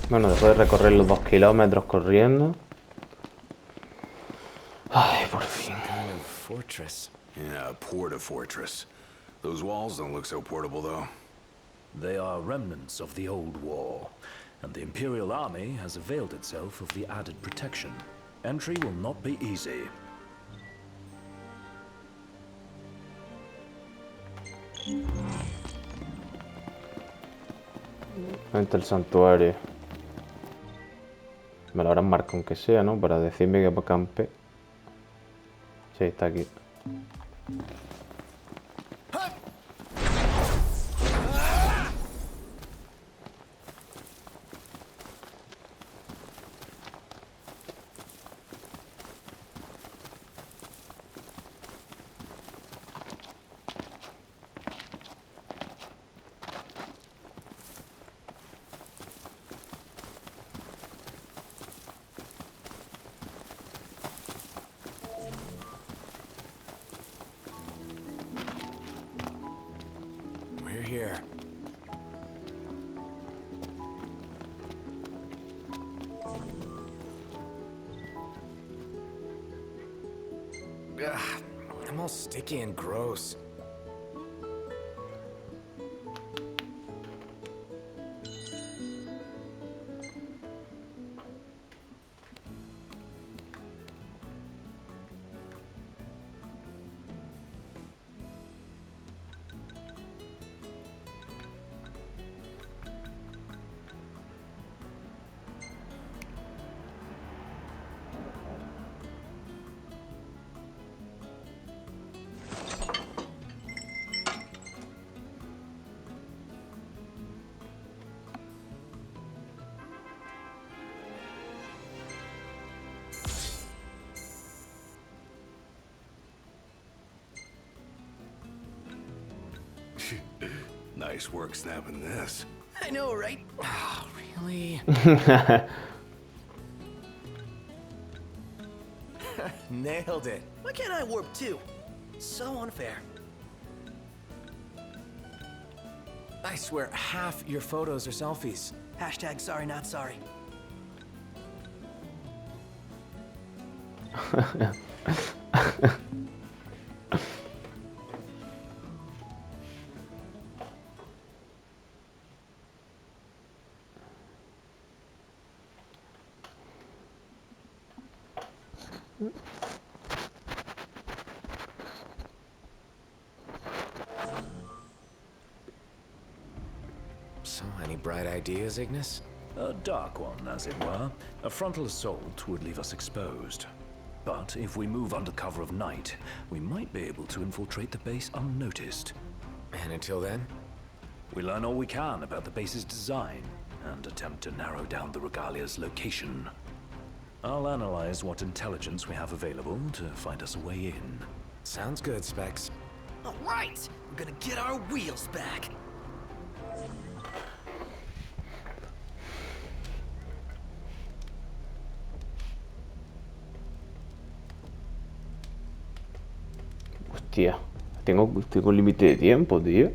Bueno, después de recorrer los 2 kilómetros corriendo. Ay, por fin. Kind of fortress. Yeah, a porta-fortress. Those walls don't look so portable, though. They are remnants of the old war, and the Imperial Army has availed itself of the added protection. Entry will not be easy. Entra el santuario. Me lo habrán marcado aunque sea, ¿no? Para decirme que campe. Sí, está aquí. We're here. Ugh, I'm all sticky and gross. Nice work snapping this. I know, right? Oh, really? Nailed it. Why can't I warp too? So unfair. I swear, half your photos are selfies. Hashtag sorry, not sorry. So, any bright ideas, Ignis? A dark one, as it were. A frontal assault would leave us exposed. But if we move under cover of night, we might be able to infiltrate the base unnoticed. And until then? We learn all we can about the base's design, and attempt to narrow down the Regalia's location. I'll analyze what intelligence we have available to find us a way in. Sounds good, Specs. All right! We're gonna get our wheels back! Hostia, tengo límite de tiempo, tío.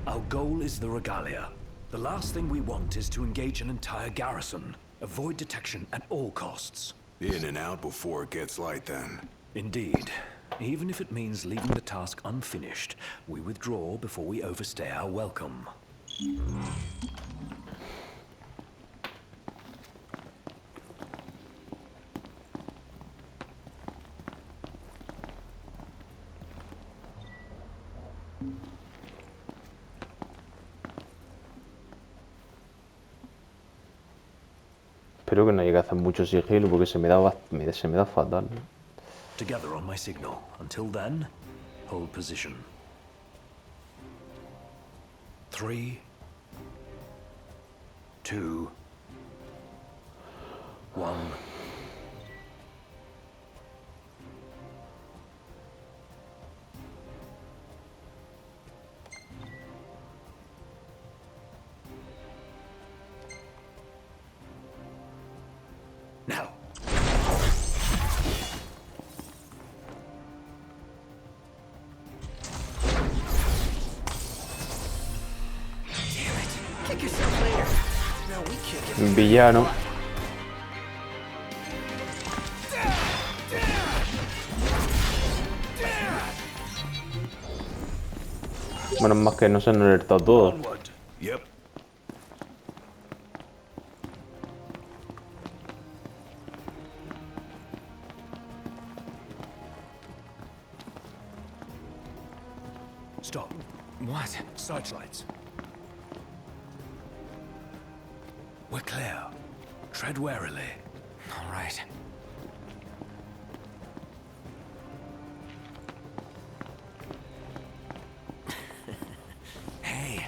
Our goal is the Regalia. The last thing we want is to engage an entire garrison. Avoid detection at all costs. In and out before it gets light, then. Indeed. Even if it means leaving the task unfinished, we withdraw before we overstay our welcome. Espero que no llegue a hacer mucho sigilo porque se me da fatal. Together on my signal. Until then, hold position. 3, 2, 1. villano. Menos más que no se han alertado todos. Onward. Yep. Stop. What? Searchlights. We're clear. Tread warily. All right. Hey.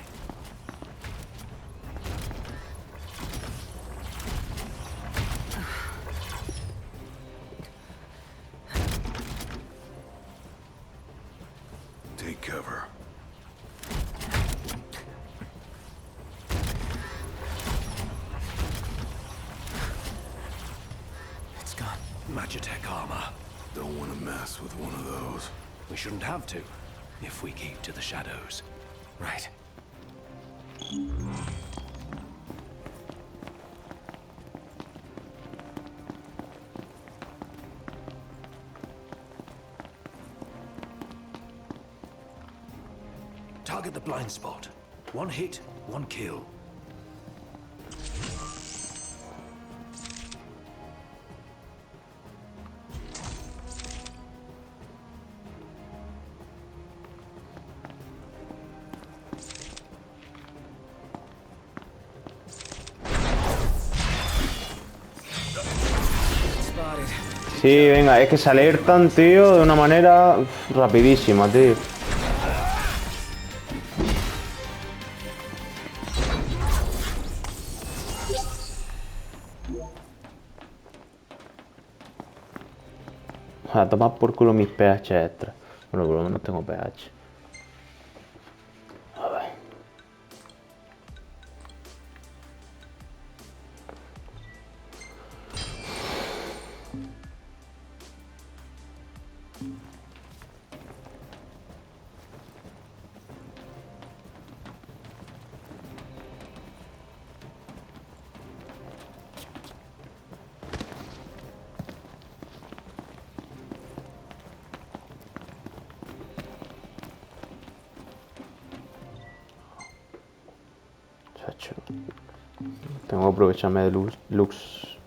Take cover. It's gone. Magitech armor. Don't want to mess with one of those. We shouldn't have to, if we keep to the shadows. Right. Target the blind spot. One hit, one kill. Spotted. Sí, venga, es que se alertan, tío, de una manera rapidísima, tío. A tomar por culo mis pH extra. Bueno, por lo menos tengo pH. A ver. Chacho. Tengo que aprovecharme de Lux.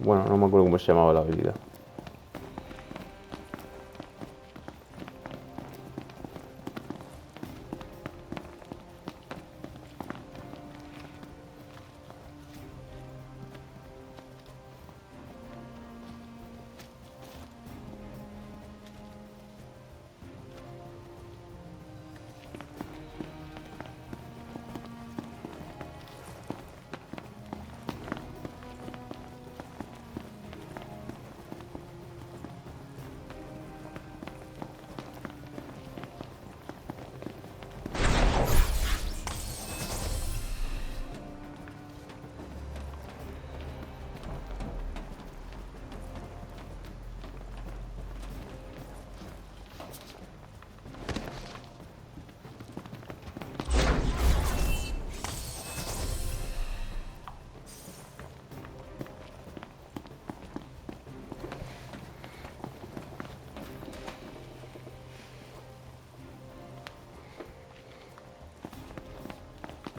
Bueno, no me acuerdo cómo se llamaba la habilidad.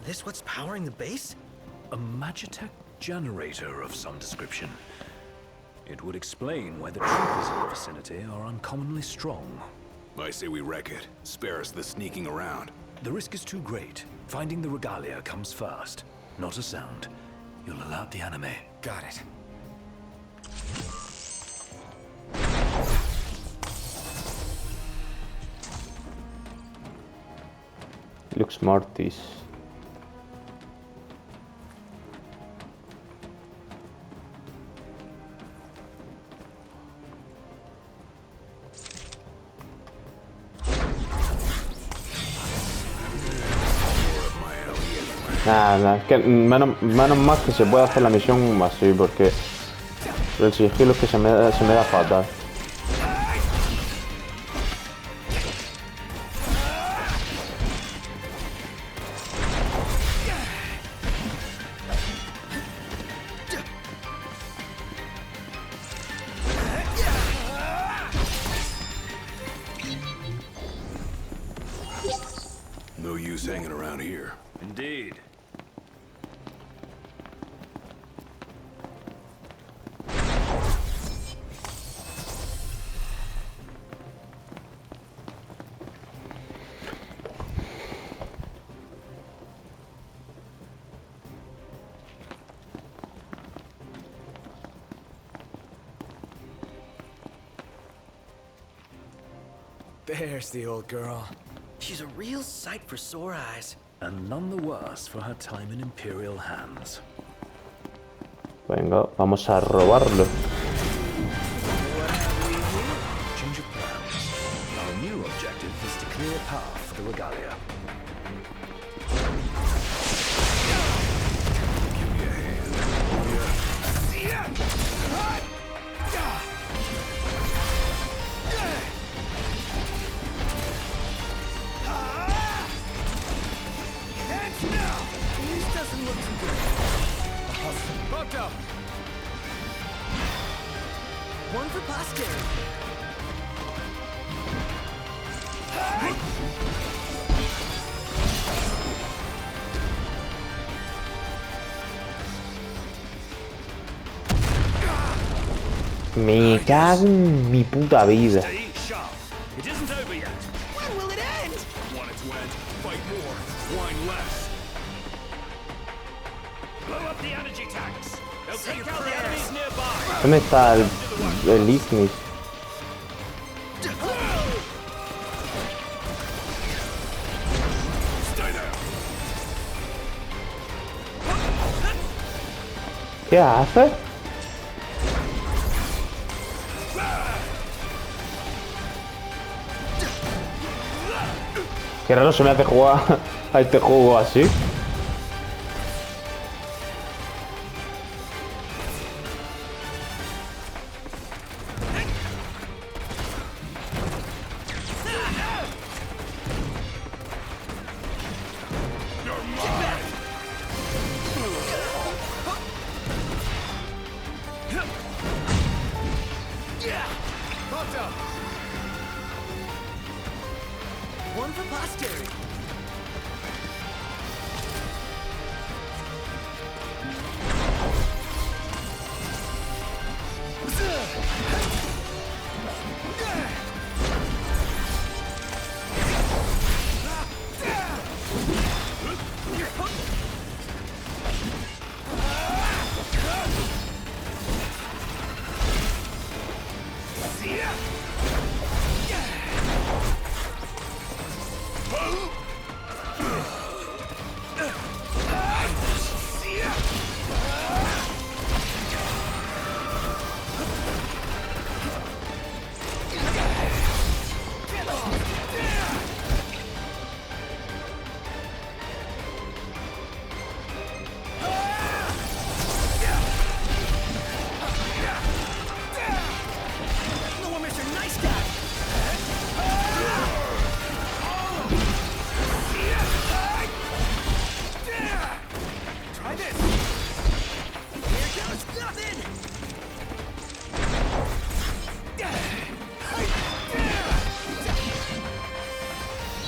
This what's powering the base? A Magitech generator of some description. It would explain why the troopers in the vicinity are uncommonly strong. I say we wreck it. Spare us the sneaking around. The risk is too great. Finding the regalia comes first. Not a sound. You'll alert the anime. Got it. Lux Mortis. Nada, es que menos mal que se puede hacer la misión así, porque el sigilo es que se me da fatal. hanging around here. Indeed. There's the old girl. She's a real sight for sore eyes. And none the worse for her time in Imperial hands. Venga, vamos a robarlo. Change of plans. Our new objective is to clear a path for the Regalia. Give me a hand. This doesn't look too good. Bucked up. One for posterity. Me cago en mi puta vida. Stay sharp. It isn't over yet. When will it end? Want it to end. Fight more. Whine less. Blow up the energy tanks. They'll take out the enemies nearby. ¿Dónde está el Ignis? Stay down. ¿Qué hace? Qué raro se me hace jugar a este juego así. Bucked up. One for posterity. No one Mr. Nice Guy. Try this. Here goes nothing.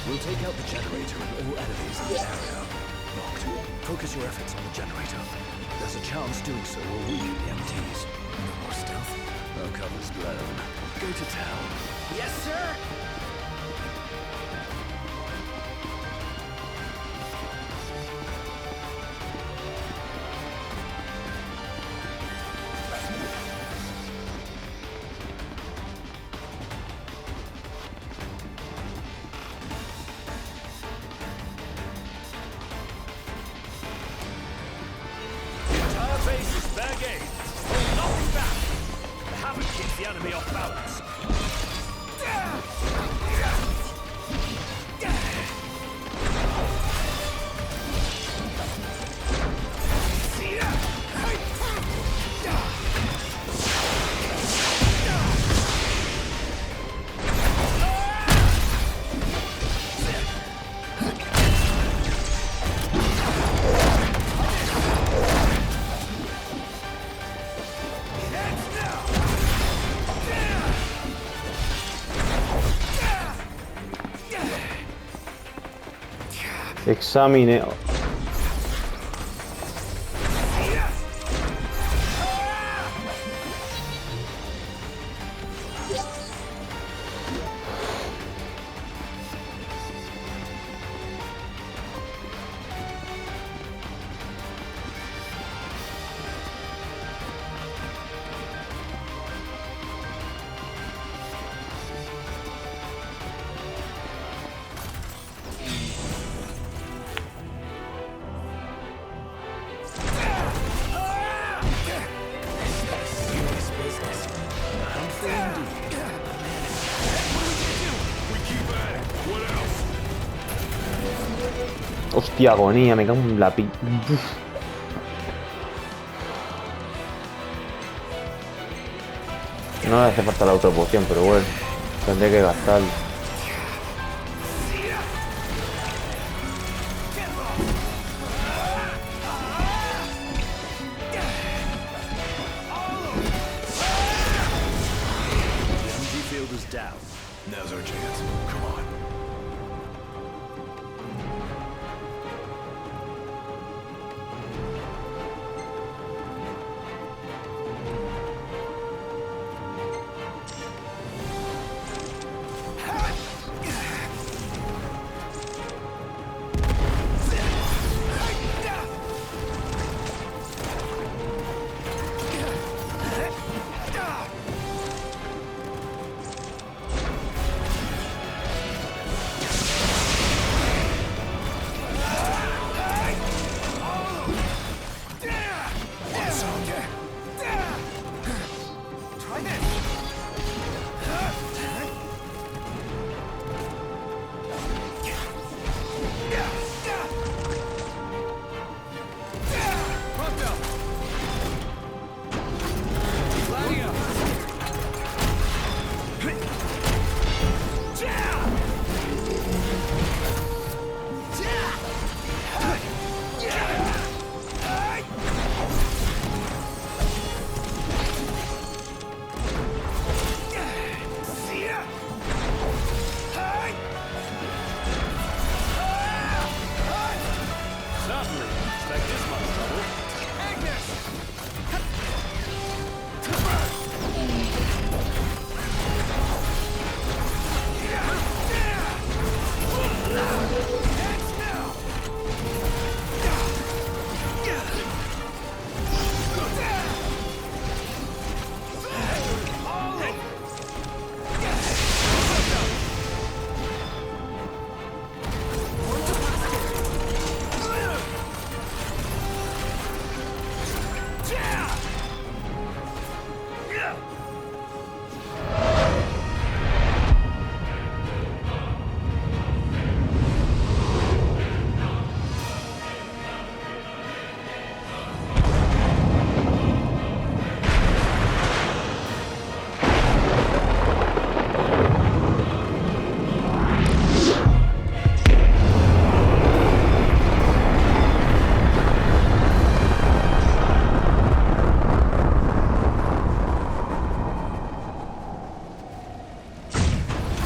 We'll take out the generator and all enemies in the area. Noct, focus your efforts on the generator. There's a chance doing so will weaken the MTs. No more stealth. Our cover's blown. Go to town. Yes, sir. The entire base is fair game. Hold nothing back. The havoc keeps the enemy off balance. Examine. Hostia, agonía, me cago en la pi... Uf. No le hace falta la autopoción, pero bueno, tendré que gastarlo. Now's our chance. Come on.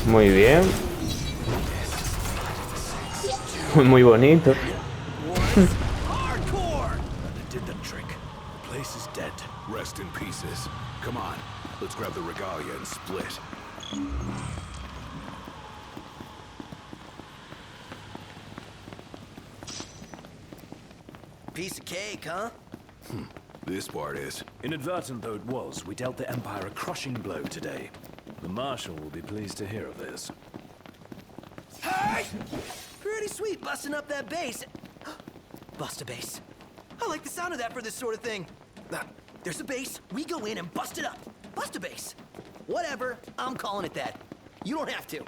Muy bien. Muy bonito. Hardcore! That did the trick. The place is dead. Rest in pieces. Come on. Let's grab the regalia and split. Piece of cake, huh? This part is. Inadvertent though it was, we dealt the Empire a crushing blow today. The Marshal will be pleased to hear of this. Hey! Pretty sweet busting up that base. Bust a base. I like the sound of that for this sort of thing. There's a base, we go in and bust it up. Bust a base. Whatever, I'm calling it that. You don't have to.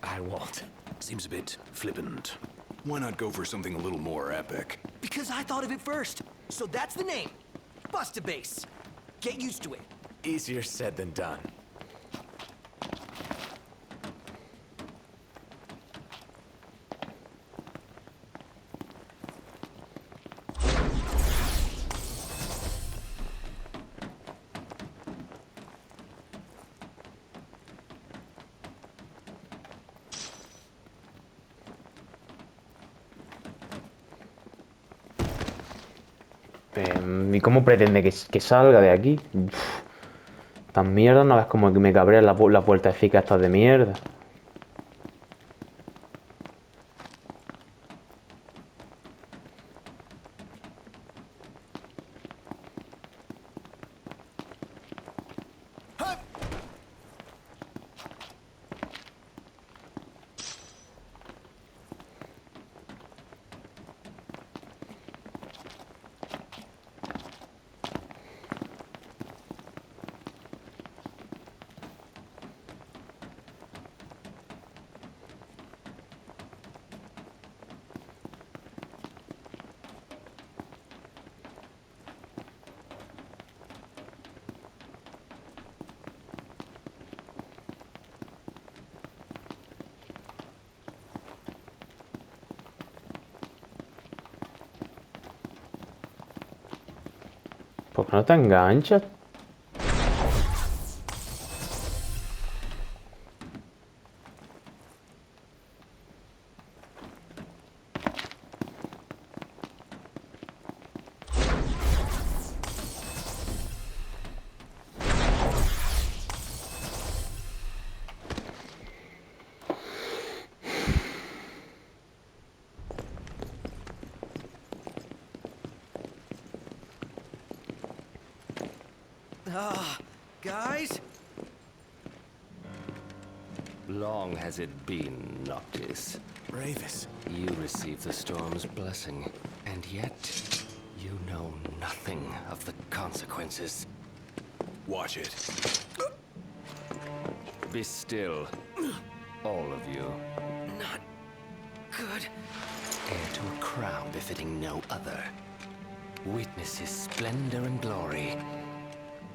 I won't. Seems a bit flippant. Why not go for something a little more epic? Because I thought of it first. So that's the name. Bust a base. Get used to it. Easier said than done. ¿Y cómo pretende que salga de aquí? Uf, tan mierda, no ves como que me cabrea la puertecica estas de mierda. ¿Por qué no te enganchas? Guys? Long has it been, Noctis. Ravis. You received the storm's blessing, and yet you know nothing of the consequences. Watch it. Be still, all of you. Not good. Heir to a crown befitting no other. Witness his splendor and glory.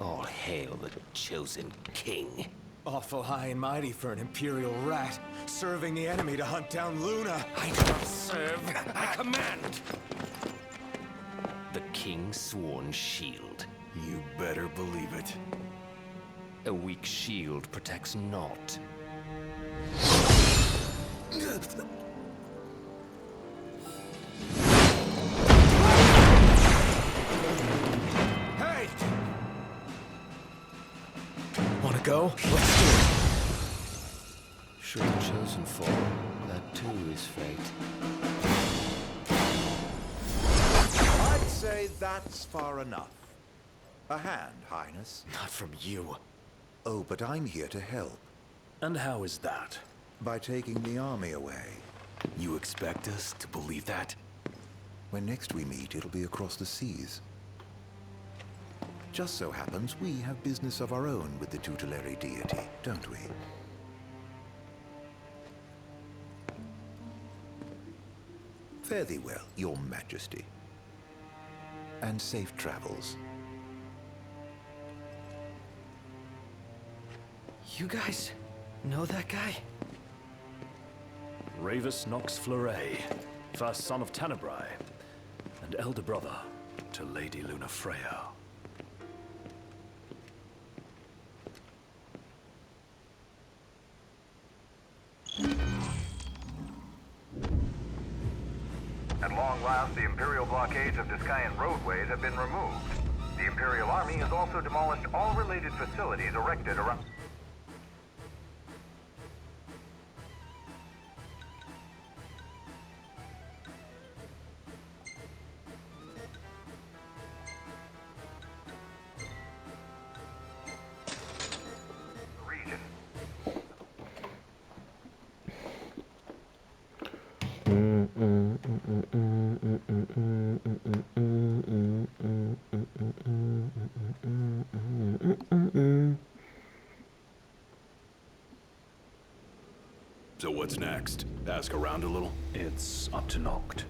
All hail the chosen king. Awful high and mighty for an Imperial rat, serving the enemy to hunt down Luna. I do not serve, I command! The king's sworn shield. You better believe it. A weak shield protects naught. Hey! Wanna go? Let's do it. Should the chosen fall, that too is fate. I'd say that's far enough. A hand, Highness. Not from you. Oh, but I'm here to help. And how is that? By taking the army away. You expect us to believe that? When next we meet, it'll be across the seas. Just so happens we have business of our own with the tutelary deity, don't we? Fare thee well, your majesty. And safe travels. You guys know that guy? Ravus Nox Fleuret, first son of Tenebrae, and elder brother to Lady Lunafreya. At long last, the Imperial blockades of Discayan roadways have been removed. The Imperial Army has also demolished all related facilities erected around... region. So what's next? Ask around a little? It's up to Noct.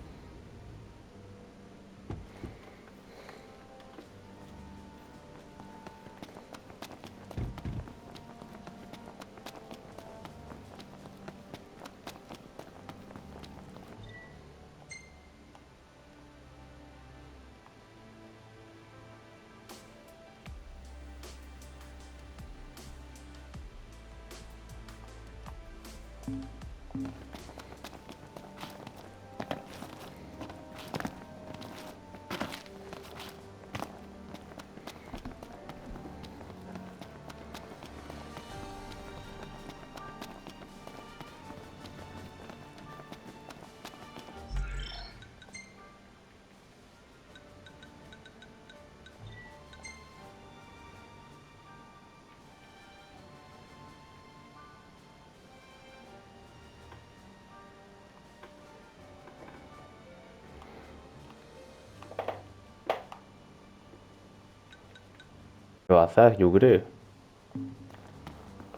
¿Qué va a hacer? Yo creo.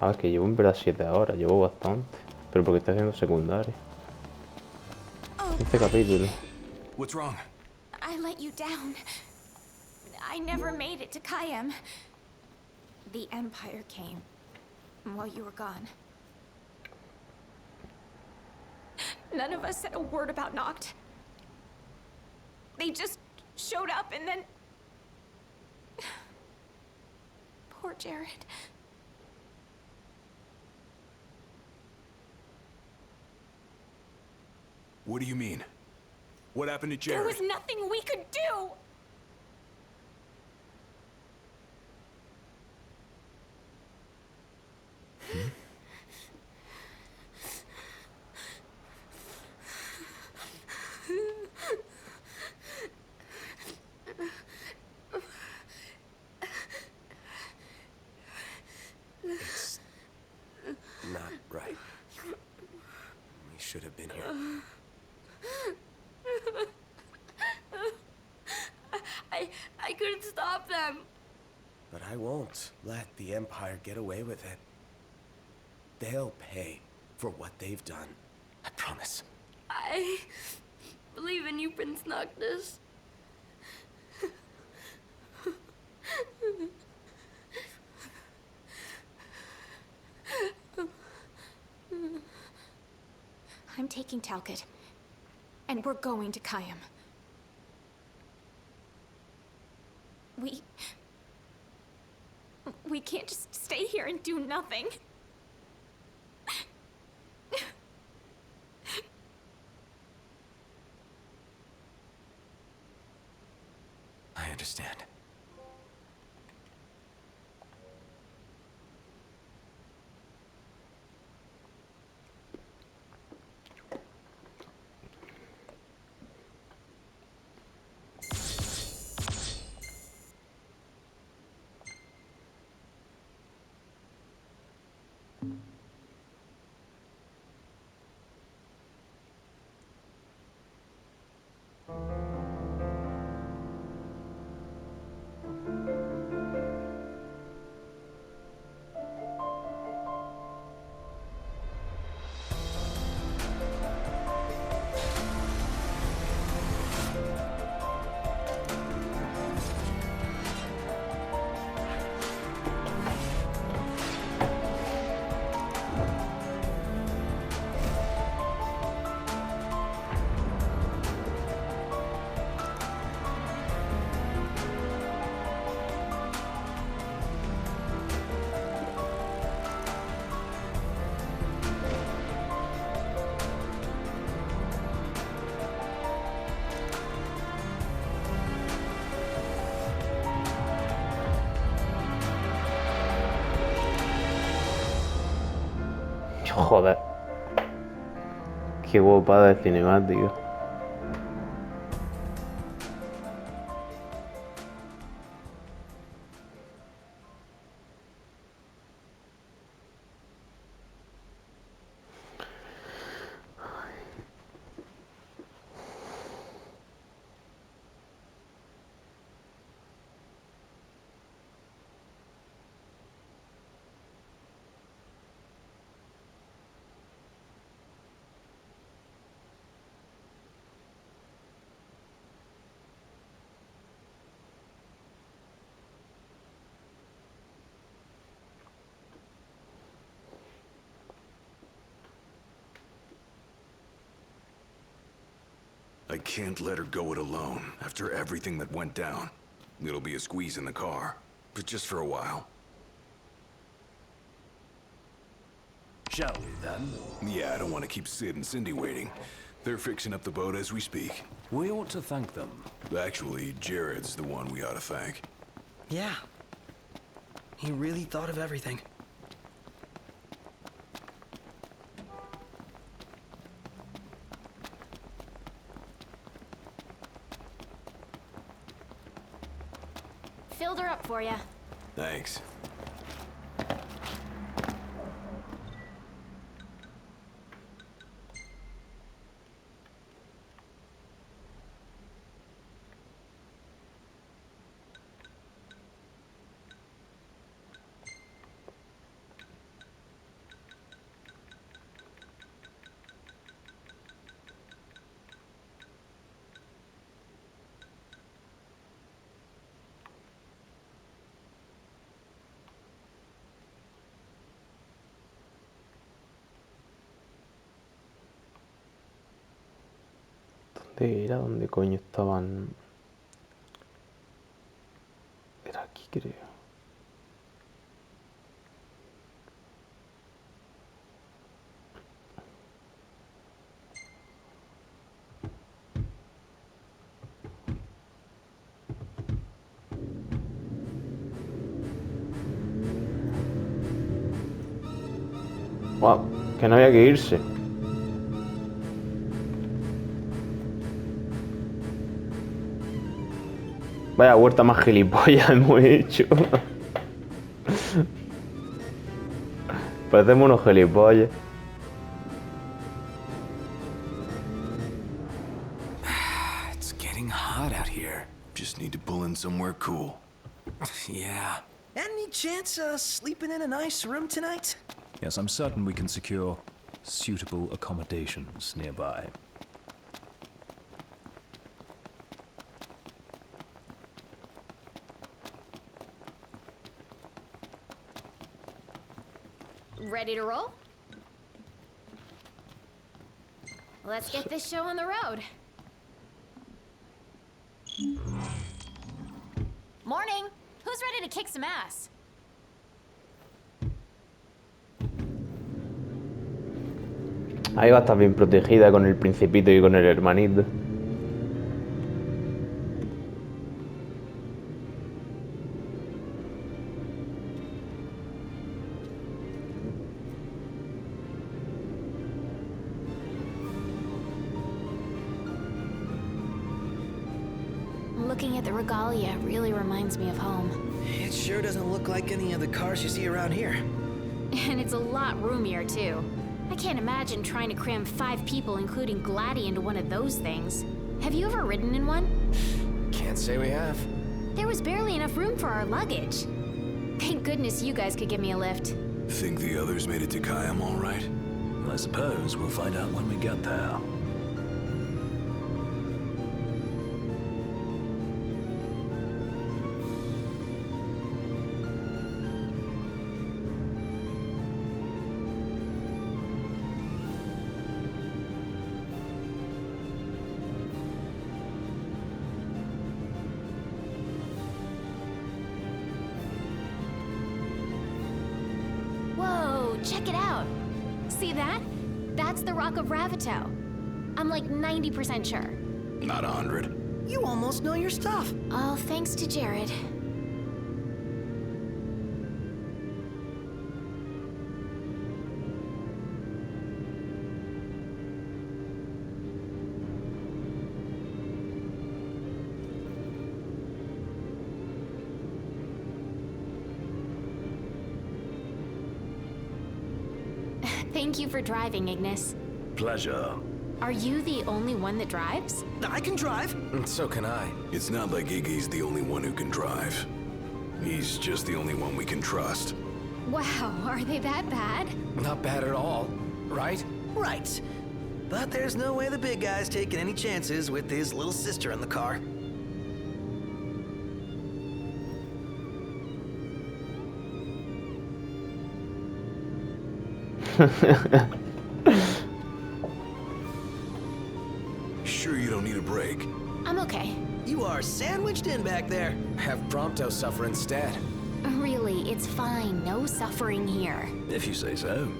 Ah, que llevo en verdad 7 horas, llevo bastante. Pero porque estoy haciendo secundaria. 15 capítulos. What's wrong? I let you down. I never made it to Kayam. The Empire came while you were gone. None of us said a word about Noct. They just showed up and then... Poor Jared. What do you mean? What happened to Jared? There was nothing we could do! It's not right. We should have been here. I couldn't stop them. But I won't let the Empire get away with it. They'll pay for what they've done. I promise. I believe in you, Prince Noctis. I'm taking Talcott, and we're going to Kayam. We can't just stay here and do nothing. I understand. Joder. Qué guapada de cinemática. I can't let her go it alone, after everything that went down. It'll be a squeeze in the car, but just for a while. Shall we, then? Yeah, I don't want to keep Sid and Cindy waiting. They're fixing up the boat as we speak. We ought to thank them. Actually, Jared's the one we ought to thank. Yeah. He really thought of everything. Filled her up for you. Thanks. Era donde coño estaban. Era aquí, creo. Wow, que no había que irse. Vaya huerta más gilipollas hemos hecho. Parecemos unos gilipollas. It's getting hot out here. Just need to pull in somewhere cool. Yeah. Any chance sleeping in a nice room tonight? Yes, I'm certain we can secure suitable accommodations nearby. Ready to roll? Let's get this show on the road. Morning! Who's ready to kick some ass? Ahí va a estar bien protegida con el principito y con el hermanito. Looking at the regalia really reminds me of home. It sure doesn't look like any of the cars you see around here. And it's a lot roomier, too. I can't imagine trying to cram 5 people, including Gladdy, into one of those things. Have you ever ridden in one? Can't say we have. There was barely enough room for our luggage. Thank goodness you guys could give me a lift. Think the others made it to Kayam all right? I suppose we'll find out when we get there. Whoa, check it out. See that? That's the Rock of Ravito. I'm like 90% sure. Not 100. You almost know your stuff. All thanks to Jared. Thank you for driving, Ignis. Pleasure. Are you the only one that drives? I can drive. And so can I. It's not like Iggy's the only one who can drive. He's just the only one we can trust. Wow, are they that bad? Not bad at all, right? Right. But there's no way the big guy's taking any chances with his little sister in the car. Sure you don't need a break? I'm okay. You are sandwiched in back there. Have Prompto suffer instead. Really, it's fine. No suffering here. If you say so.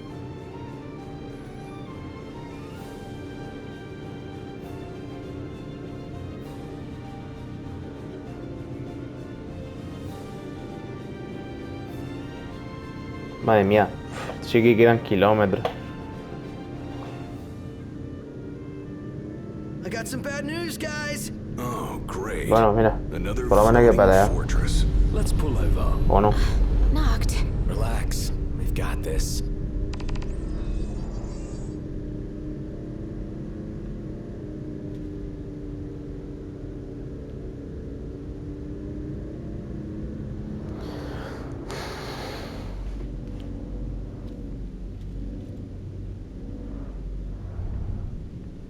Madre mía, sí que quedan kilómetros. I got some bad news, guys. Oh, great. Bueno, mira, Another por lo menos hay que floating pelear. fortress. Let's pull over. ¿O no? Knocked. Relax. We've got this.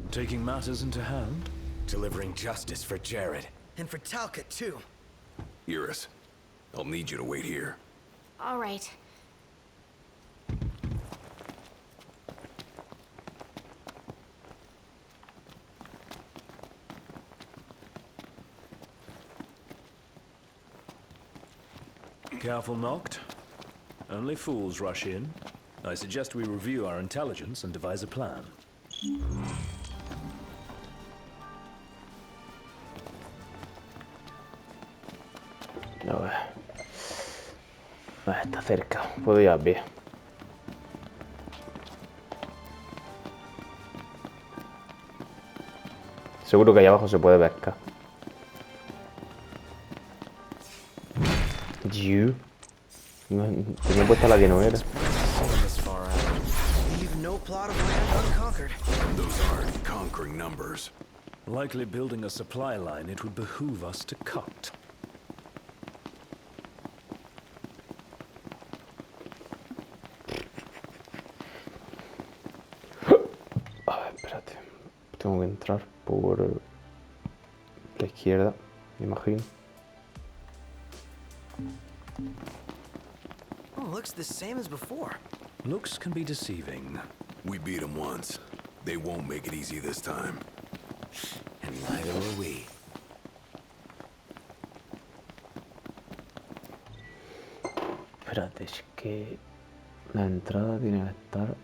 Taking matters into hand? Delivering justice for Jared. And for Talcott, too. Iris, I'll need you to wait here. All right. Careful, Noct. Only fools rush in. I suggest we review our intelligence and devise a plan. Vabbè. Está cerca, puedo ir a pie. Seguro que ahí abajo se puede pescar. You. Tenía puesta la que no era. This far out. Leave no plot of land unconquered. Those aren't conquering numbers. Likely building a supply line, it would behoove us to cut. A ver, espérate. Tengo que entrar por la izquierda, me imagino. Oh, looks the same as before. Looks can be deceiving. We beat them once. They won't make it easy this time. And neither will we. Espérate, es que la entrada tiene que estar...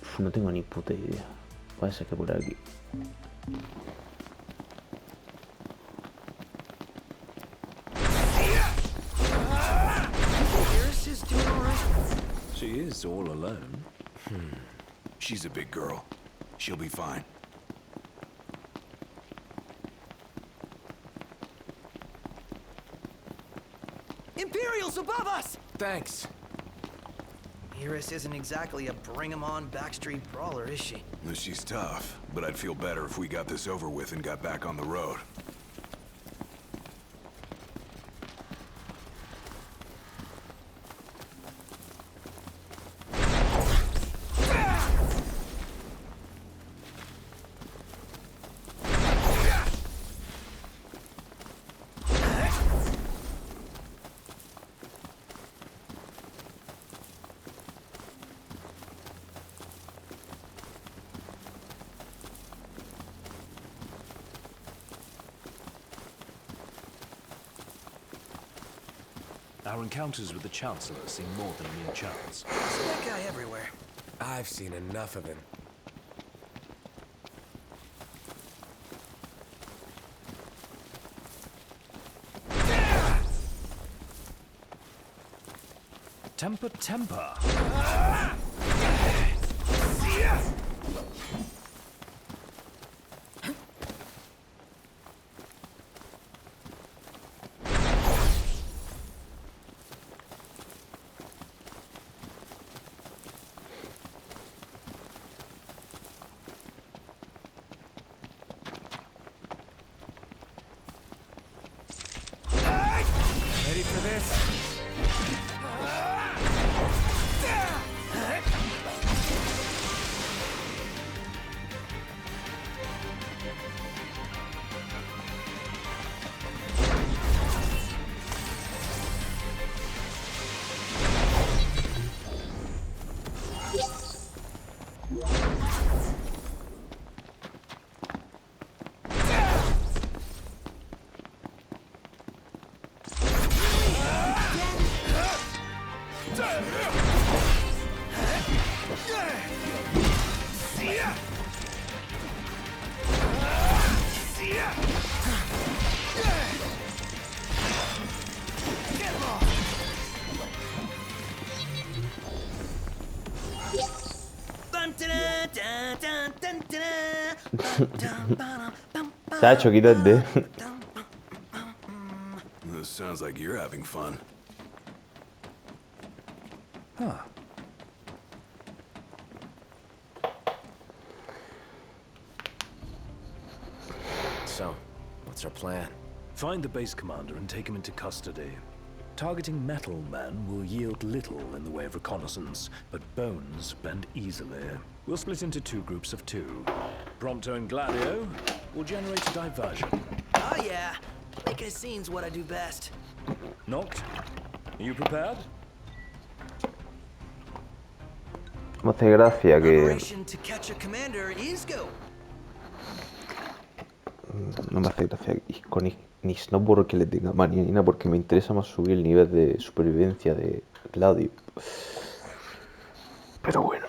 Uf, no tengo ni puta idea. Puede ser que por aquí. Iris is doing all right. She is all alone. She's a big girl. She'll be fine. Imperials above us! Thanks. Iris isn't exactly a bring-em-on backstreet brawler, is she? She's tough, but I'd feel better if we got this over with and got back on the road. Our encounters with the Chancellor seem more than mere chance. There's that guy everywhere. I've seen enough of him. Temper, temper! Ready for this? Tacho, quítate. This sounds like you're having fun. Huh. So, what's our plan? Find the base commander and take him into custody. Targeting metal men will yield little in the way of reconnaissance, but bones bend easily. We'll split into two groups of two. Prompto and Gladio will generate a diversion. Oh yeah, making a scene's what I do best. Noct, are you prepared? Me hace gracia que... Operation to catch a commander is go. No me hace gracia Ignis, no porque le tenga manía ni nada, porque me interesa más subir el nivel de supervivencia de Gladio. Pero bueno.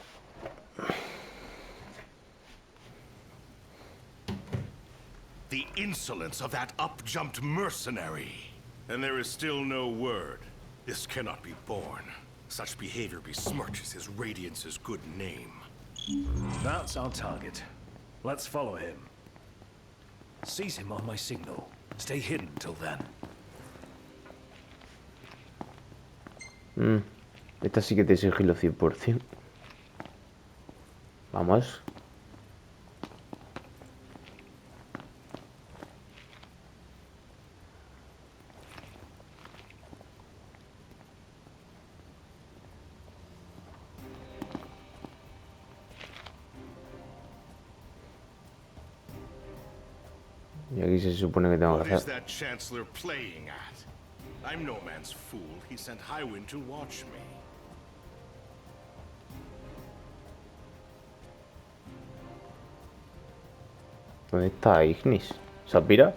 The insolence of that up-jumped mercenary. And there is still no word. This cannot be borne. Such behavior besmirches his Radiance's good name. That's our target. Let's follow him. Seize him on my signal. Stay hidden till then. Esta sí que te sigilo 100%. Vamos. Y aquí se supone que tengo What que is hacer. that Chancellor playing at? I'm no man's fool. He sent Highwind to watch me. ¿Dónde está Ignis? ¿Sapira?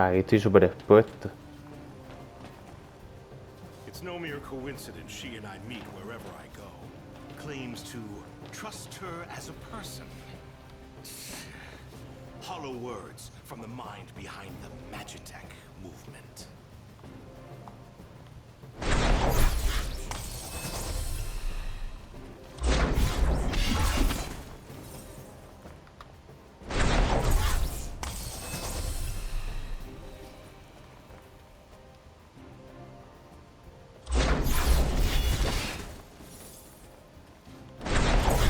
Aquí estoy súper expuesto. It's no mere coincidence she and I meet wherever I go. Claims to trust her as a person. Hollow words from the mind behind the Magitech movement.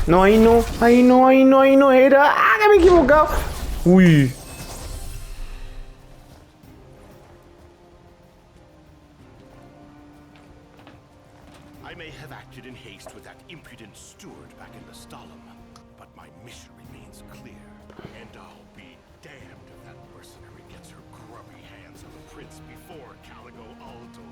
No, ahí no, ahí no, ahí no, ahí no era. ¡Ah, que me he equivocado! Uy. I may have acted in haste with that impudent steward back in the Stalin, but my mission remains clear. And I'll be damned if that mercenary gets her grubby hands on the prince before Caligo Aldor.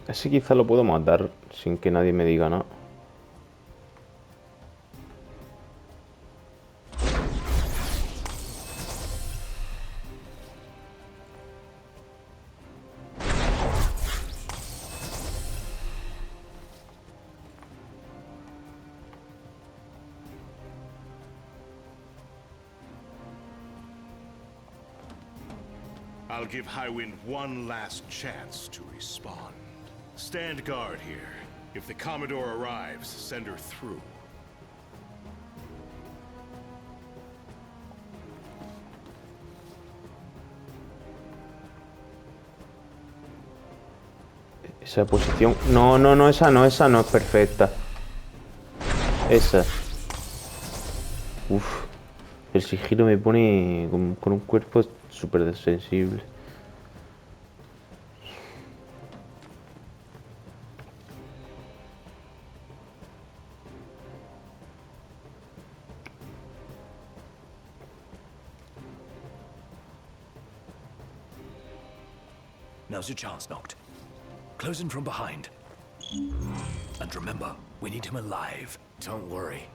Ese quizá lo puedo matar sin que nadie me diga nada. I'll give Highwind one last chance to respond. Stand guard here. If the Commodore arrives, send her through. Esa posición... No, no, no, esa no es perfecta. Esa. Uf. El sigilo me pone con un cuerpo súper sensible. Now's your chance, Noct. Close in from behind. And remember, we need him alive. Don't worry.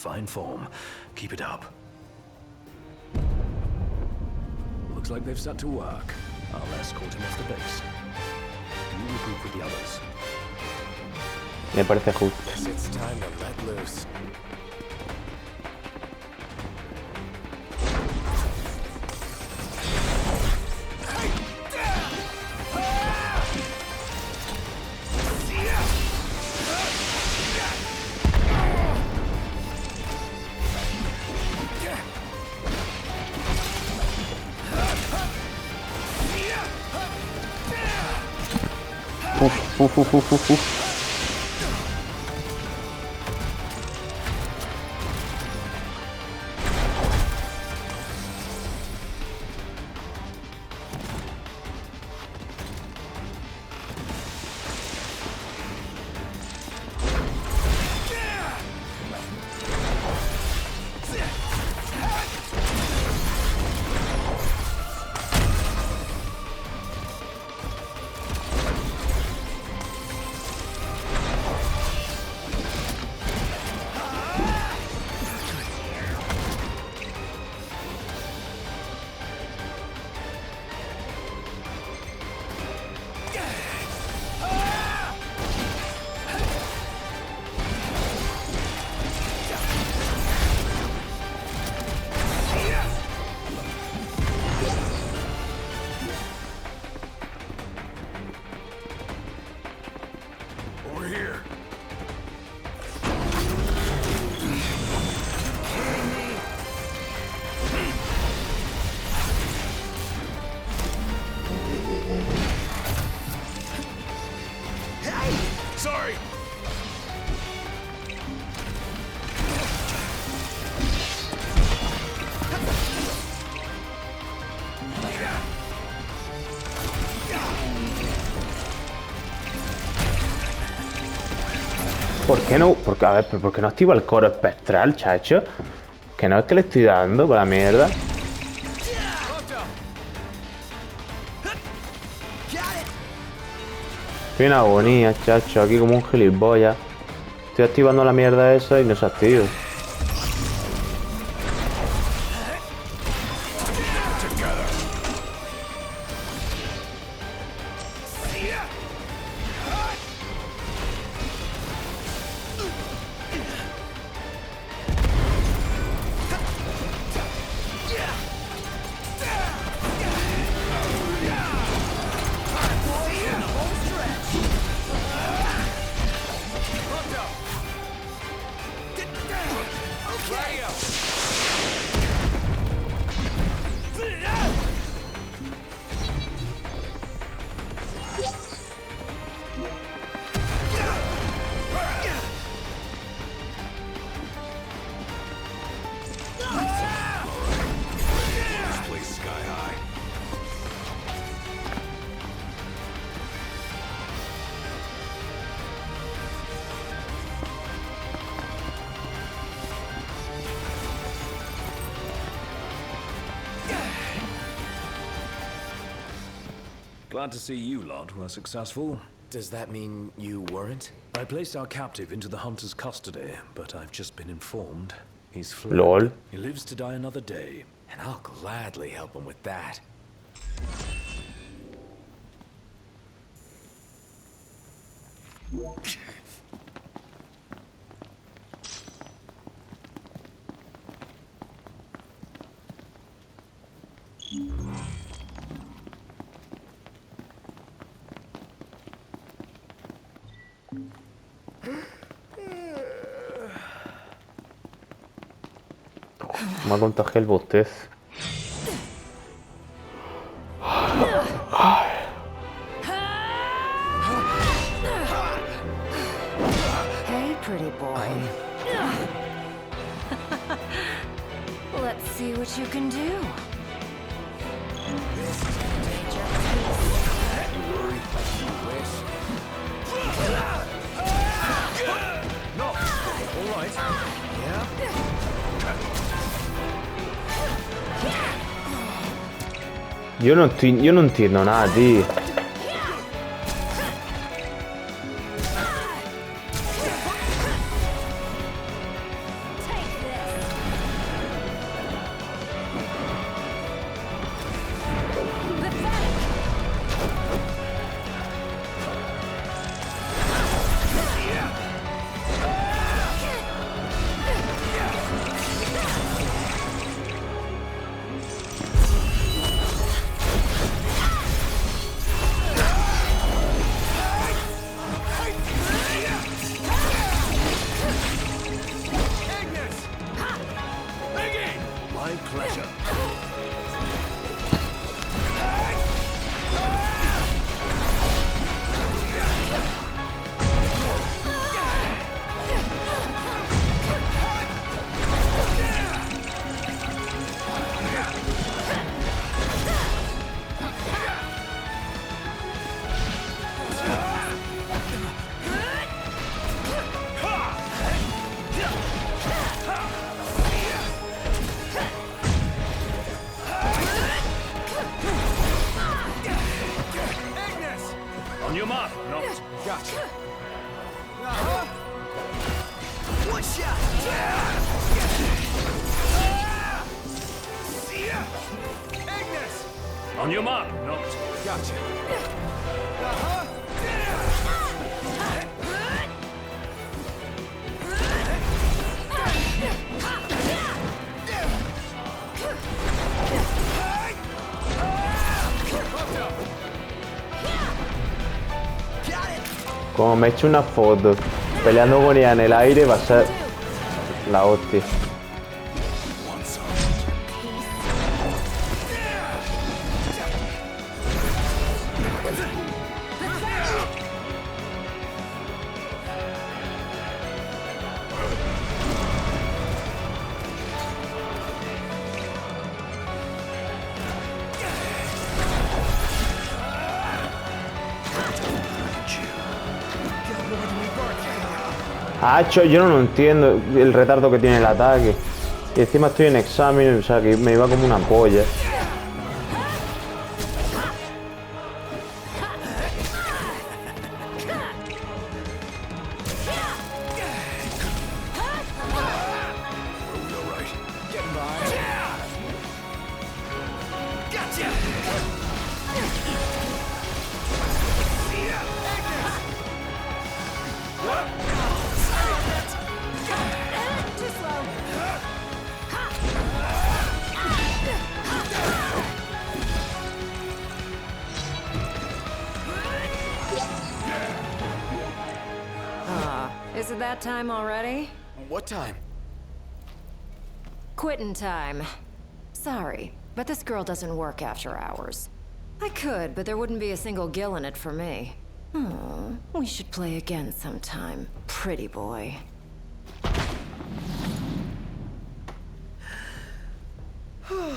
fine form. Keep it up. Looks like they've set to work. I'll escort him off the base. You regroup with the others. Me parece justo. Guess it's time to let loose. Uf. Over here. Sorry. ¿Por qué no? Porque, a ver, ¿por qué no activo el coro espectral, chacho? Que no es que le estoy dando por la mierda. Estoy en agonía, chacho, aquí como un gilipollas. Estoy activando la mierda esa y no se activa. Glad to see you lot were successful. Does that mean you weren't? I placed our captive into the hunter's custody, but I've just been informed he's fled. LOL. He lives to die another day. And I'll gladly help him with that. Me ha contagiado el bostez. Hey, pretty boy. Let's see what you can do. No! All right. Yeah? Yo no entiendo nada, tío. Take On your mark, Noct. Gotcha. Como me eche una foto peleando con ella en el aire va a ser la hostia. Hacho, yo no lo entiendo el retardo que tiene el ataque. Y encima estoy en examen, o sea que me iba como una polla. Is it that time already? What time? Quitting time. Sorry, but this girl doesn't work after hours. I could, but there wouldn't be a single gill in it for me. Oh, we should play again sometime, pretty boy. Who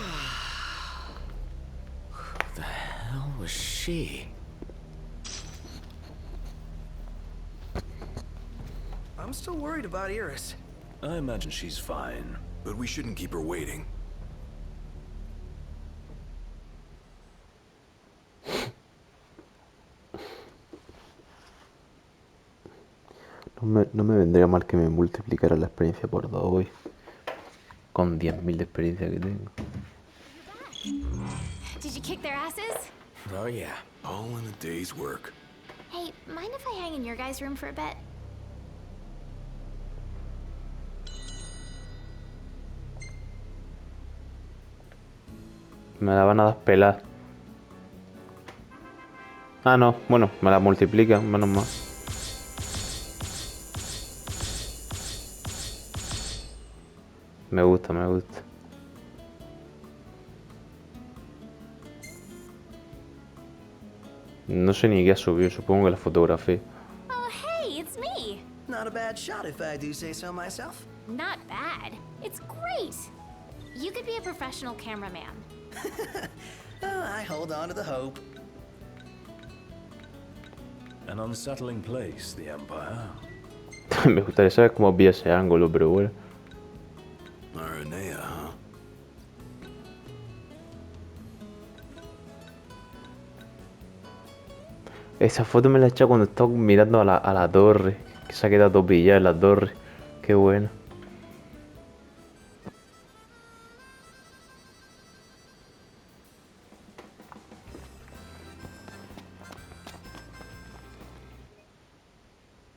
the hell was she? I'm still worried about Iris. I imagine she's fine. But we shouldn't keep her waiting. No me vendría mal que me multiplicara la experiencia por 2 hoy. Con 10.000 de experiencia que tengo. Did you kick their asses? Oh yeah. All in a day's work. Hey, mind if I hang in your guys' room for a bit? Me la van a dar pelar. Ah, no. Bueno, me la multiplican, menos mal. Me gusta, me gusta. No sé ni qué ha subido, supongo que la fotografía. Oh, hey, it's me. Not a bad shot if I do say so myself. Not bad. It's great. You could be a professional cameraman. I hold on to the hope. An unsettling place, the Empire. Me gustaría saber cómo vi ese ángulo, pero bueno. Aranea, huh? Esa foto me la he echado cuando estaba mirando a la torre. Que se ha quedado todo pillado en la torre. Qué bueno.